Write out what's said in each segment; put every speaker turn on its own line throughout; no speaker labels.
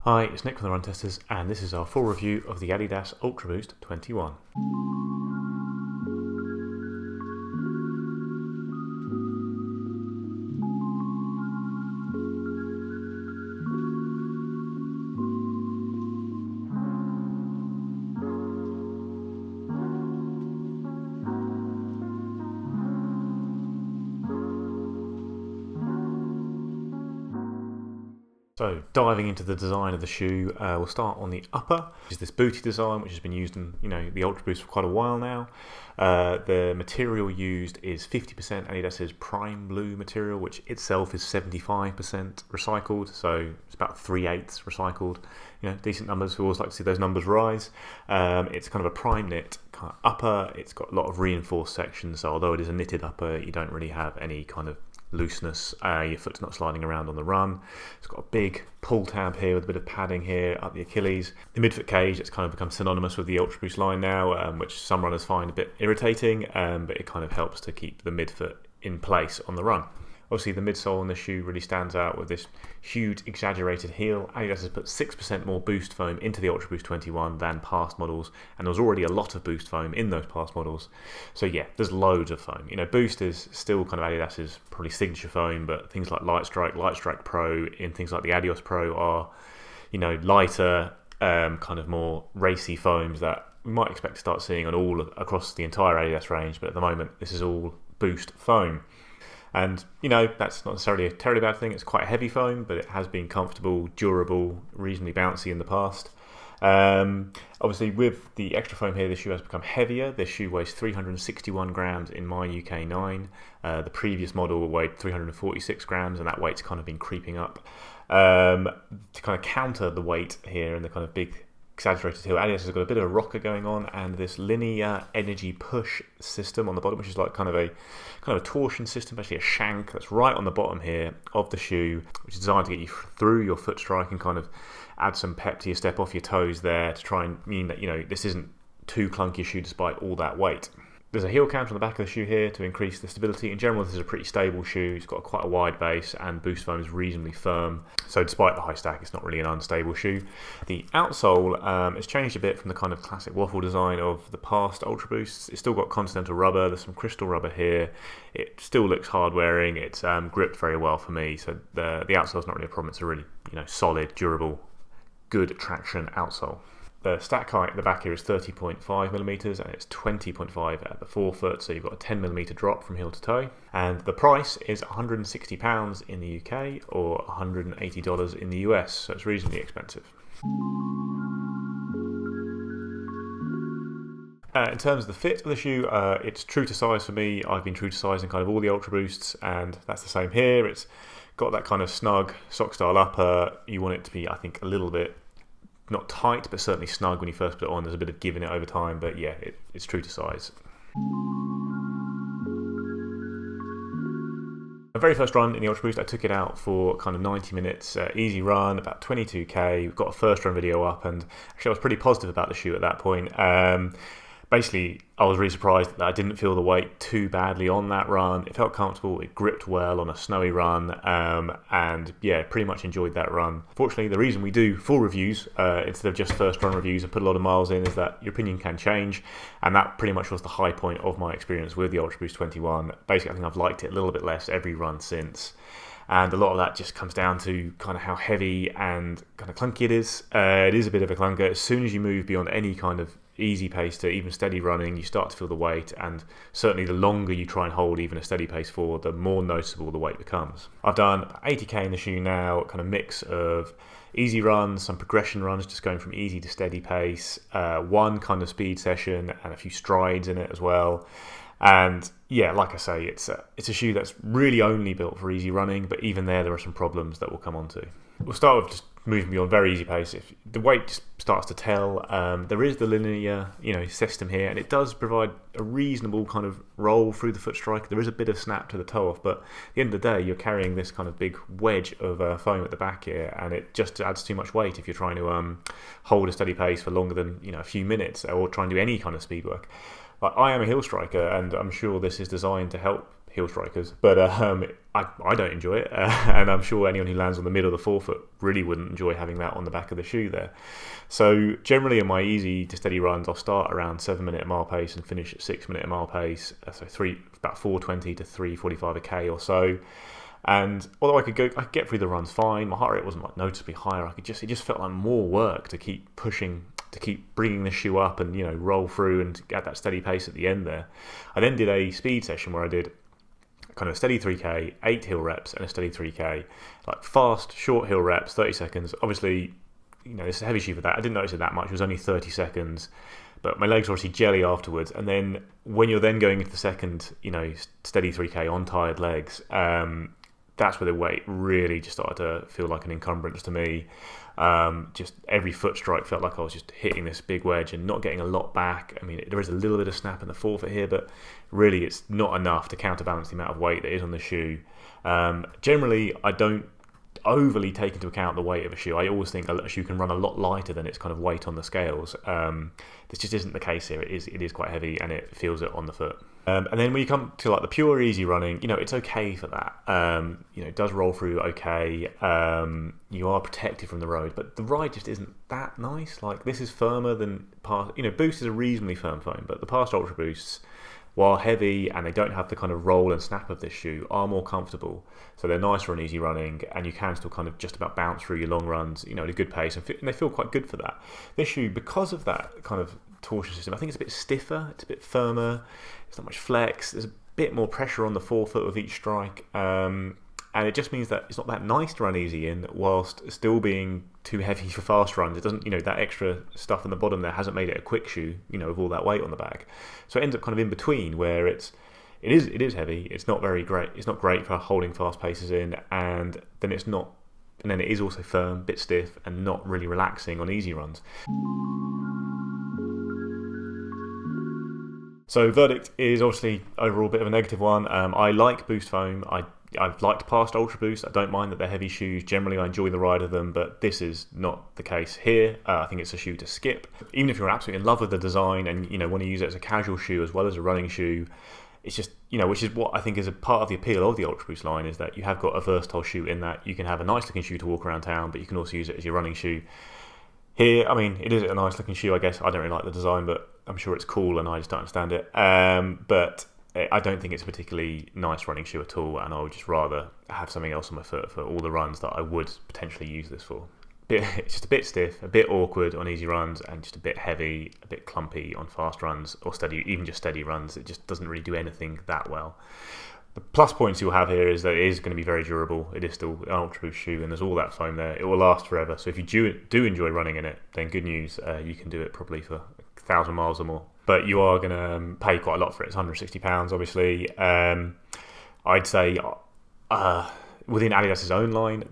Hi, it's Nick from the Run Testers, and this is our full review of the Adidas UltraBoost 21. So, diving into the design of the shoe, we'll start on the upper, which is this booty design, which has been used in the UltraBoost for quite a while now. The material used is 50% Adidas's Prime Blue material, which itself is 75% recycled, so it's about 3/8 recycled. Decent numbers. We always like to see those numbers rise. It's kind of a prime knit kind of upper. It's got a lot of reinforced sections, so although it is a knitted upper, you don't really have any kind of looseness. Your foot's not sliding around on the run. It's got a big pull tab here with a bit of padding here up the Achilles. The midfoot cage, it's kind of become synonymous with the UltraBoost line now, which some runners find a bit irritating, but it kind of helps to keep the midfoot in place on the run. Obviously, the midsole on the shoe really stands out with this huge exaggerated heel. Adidas has put 6% more boost foam into the UltraBoost 21 than past models, and there was already a lot of boost foam in those past models. So yeah, there's loads of foam. Boost is still kind of Adidas's probably signature foam, but things like Light Strike Pro, and things like the Adios Pro are, lighter, kind of more racy foams that we might expect to start seeing on all across the entire Adidas range. But at the moment, this is all boost foam. And, that's not necessarily a terribly bad thing. It's quite a heavy foam, but it has been comfortable, durable, reasonably bouncy in the past. Obviously, with the extra foam here, the shoe has become heavier. This shoe weighs 361 grams in my UK 9. The previous model weighed 346 grams, and that weight's kind of been creeping up. To kind of counter the weight here and the kind of big exaggerated heel, Adidas has got a bit of a rocker going on, and this linear energy push system on the bottom, which is like kind of a torsion system, actually a shank that's right on the bottom here of the shoe, which is designed to get you through your foot strike and kind of add some pep to your step off your toes there to try and mean that this isn't too clunky a shoe despite all that weight. There's a heel counter on the back of the shoe here to increase the stability. In general, this is a pretty stable shoe. It's got quite a wide base, and boost foam is reasonably firm. So despite the high stack, it's not really an unstable shoe. The outsole has changed a bit from the kind of classic waffle design of the past UltraBoosts. It's still got continental rubber. There's some crystal rubber here. It still looks hard wearing. It's gripped very well for me. So the outsole's not really a problem. It's a really solid, durable, good traction outsole. The stack height at the back here is 30.5 millimeters, and it's 20.5 at the forefoot, so you've got a 10 millimeter drop from heel to toe. And the price is £160 in the UK or $180 in the US, so it's reasonably expensive. In terms of the fit of the shoe, it's true to size for me. I've been true to size in kind of all the UltraBoosts, and that's the same here. It's got that kind of snug sock style upper. You want it to be, I think, a little bit not tight, but certainly snug when you first put it on. There's a bit of giving it over time, but yeah, it's true to size. My very first run in the UltraBoost, I took it out for kind of 90 minutes, easy run, about 22k. We've got a first run video up, and actually I was pretty positive about the shoe at that point. Basically, I was really surprised that I didn't feel the weight too badly on that run. It felt comfortable, it gripped well on a snowy run, and yeah, pretty much enjoyed that run. Fortunately, the reason we do full reviews instead of just first run reviews and put a lot of miles in is that your opinion can change, and that pretty much was the high point of my experience with the UltraBoost 21. Basically, I think I've liked it a little bit less every run since. And a lot of that just comes down to kind of how heavy and kind of clunky it is. It is a bit of a clunker. As soon as you move beyond any kind of easy pace to even steady running, you start to feel the weight, and certainly the longer you try and hold even a steady pace for, the more noticeable the weight becomes. I've done 80k in the shoe now, kind of mix of easy runs, some progression runs, just going from easy to steady pace, one kind of speed session, and a few strides in it as well. And yeah, like I say, it's a shoe that's really only built for easy running, but even there are some problems that we'll come on to. We'll start with just moving beyond very easy pace. If the weight just starts to tell, there is the linear system here, and it does provide a reasonable kind of roll through the foot strike. There is a bit of snap to the toe off, but at the end of the day, you're carrying this kind of big wedge of foam at the back here, and it just adds too much weight if you're trying to hold a steady pace for longer than a few minutes, or try and do any kind of speed work. I am a heel striker, and I'm sure this is designed to help heel strikers, but I don't enjoy it, and I'm sure anyone who lands on the mid or the forefoot really wouldn't enjoy having that on the back of the shoe there. So generally in my easy to steady runs, I'll start around 7-minute mile pace and finish at 6-minute mile pace, so about 4:20 to 3:45 a k or so. And although I could get through the runs fine, my heart rate wasn't like noticeably higher. It just felt like more work to keep pushing, to keep bringing the shoe up and roll through and get that steady pace at the end there. I then did a speed session where I did kind of steady 3k, 8 hill reps, and a steady 3k, like fast short hill reps, 30 seconds. Obviously, it's a heavy shoe for that. I didn't notice it that much. It was only 30 seconds. But my legs were obviously jelly afterwards. And then when you're then going into the second, steady 3k on tired legs, that's where the weight really just started to feel like an encumbrance to me. Just every foot strike felt like I was just hitting this big wedge and not getting a lot back. I mean, there is a little bit of snap in the forefoot here, but really it's not enough to counterbalance the amount of weight that is on the shoe. Generally, I don't overly take into account the weight of a shoe. I always think a shoe can run a lot lighter than its kind of weight on the scales. This just isn't the case here. It is quite heavy and it feels it on the foot. And then when you come to like the pure easy running, it's okay for that. It does roll through okay. You are protected from the road, but the ride just isn't that nice. Like this is firmer than past. Boost is a reasonably firm foam, but the past UltraBoosts, while heavy and they don't have the kind of roll and snap of this shoe, are more comfortable. So they're nicer on easy running, and you can still kind of just about bounce through your long runs, at a good pace, and they feel quite good for that. This shoe, because of that kind of torsion system, I think it's a bit stiffer, it's a bit firmer, it's not much flex, there's a bit more pressure on the forefoot with each strike, and it just means that it's not that nice to run easy in, whilst still being too heavy for fast runs. It doesn't, that extra stuff in the bottom there hasn't made it a quick shoe, with all that weight on the back. So it ends up kind of in between, where it is heavy. It's not very great. It's not great for holding fast paces in, and then it is also firm, bit stiff, and not really relaxing on easy runs. So verdict is obviously overall a bit of a negative one. I like Boost foam. I've liked past UltraBoost. I don't mind that they're heavy shoes. Generally, I enjoy the ride of them, but this is not the case here. I think it's a shoe to skip. Even if you're absolutely in love with the design and want to use it as a casual shoe as well as a running shoe, it's just, which is what I think is a part of the appeal of the UltraBoost line, is that you have got a versatile shoe in that you can have a nice looking shoe to walk around town, but you can also use it as your running shoe. Here, I mean, it is a nice looking shoe, I guess. I don't really like the design, but I'm sure it's cool and I just don't understand it. But I don't think it's a particularly nice running shoe at all, and I would just rather have something else on my foot for all the runs that I would potentially use this for. It's just a bit stiff, a bit awkward on easy runs, and just a bit heavy, a bit clumpy on fast runs or even just steady runs. It just doesn't really do anything that well. The plus points you'll have here is that it is going to be very durable. It is still an UltraBoost shoe, and there's all that foam there. It will last forever. So if you do enjoy running in it, then good news, you can do it probably for 1,000 miles or more. But you are going to pay quite a lot for it. It's £160, obviously. I'd say within Adidas's own line,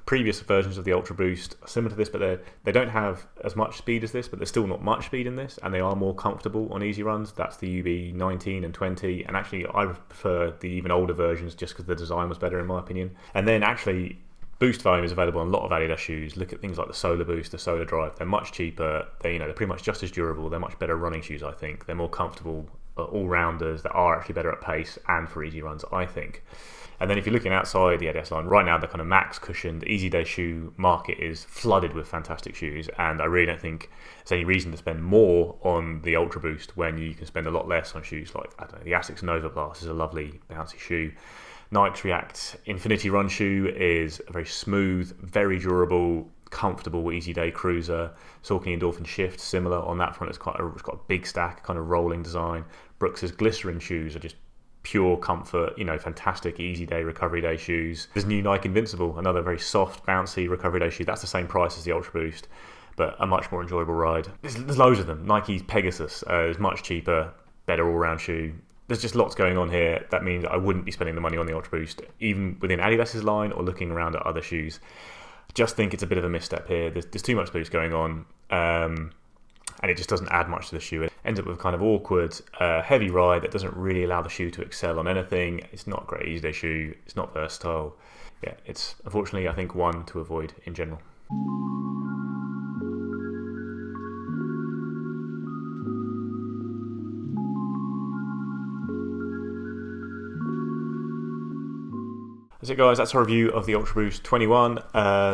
previous versions of the UltraBoost are similar to this, but they don't have as much speed as this, but there's still not much speed in this, and they are more comfortable on easy runs. That's the UB19 and 20, and actually I prefer the even older versions just because the design was better in my opinion. And then actually Boost foam is available on a lot of Adidas shoes. Look at things like the Solar Boost, the Solar Drive. They're much cheaper. They're pretty much just as durable. They're much better running shoes, I think. They're more comfortable all-rounders that are actually better at pace and for easy runs, I think. And then if you're looking outside the Adidas line, right now the kind of max cushioned easy day shoe market is flooded with fantastic shoes, and I really don't think there's any reason to spend more on the UltraBoost when you can spend a lot less on shoes like, I don't know, the Asics Nova Blast is a lovely bouncy shoe. Nike's React Infinity Run shoe is a very smooth, very durable, comfortable easy day cruiser. Saucony Endorphin Shift, similar on that front. It's got a big stack, kind of rolling design. Brooks's Glycerin shoes are just pure comfort, fantastic easy day, recovery day shoes. There's new Nike Invincible, another very soft, bouncy recovery day shoe. That's the same price as the UltraBoost, but a much more enjoyable ride. There's loads of them. Nike's Pegasus is much cheaper, better all-round shoe. There's just lots going on here. That means I wouldn't be spending the money on the UltraBoost, even within Adidas's line or looking around at other shoes. Just think it's a bit of a misstep here. There's too much boost going on, and it just doesn't add much to the shoe. It ends up with a kind of awkward, heavy ride that doesn't really allow the shoe to excel on anything. It's not a great easy day shoe. It's not versatile. Yeah, it's unfortunately, I think, one to avoid in general. That's it, guys. That's our review of the UltraBoost 21.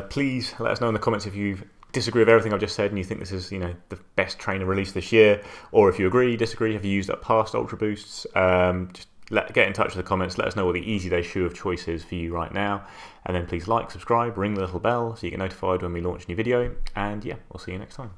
Please let us know in the comments if you disagree with everything I've just said and you think this is, the best trainer released this year, or if you agree, disagree, have you used up past UltraBoosts? Just get in touch with the comments. Let us know what the Easy Day shoe of choice is for you right now, and then please like, subscribe, ring the little bell so you get notified when we launch a new video. And yeah, we'll see you next time.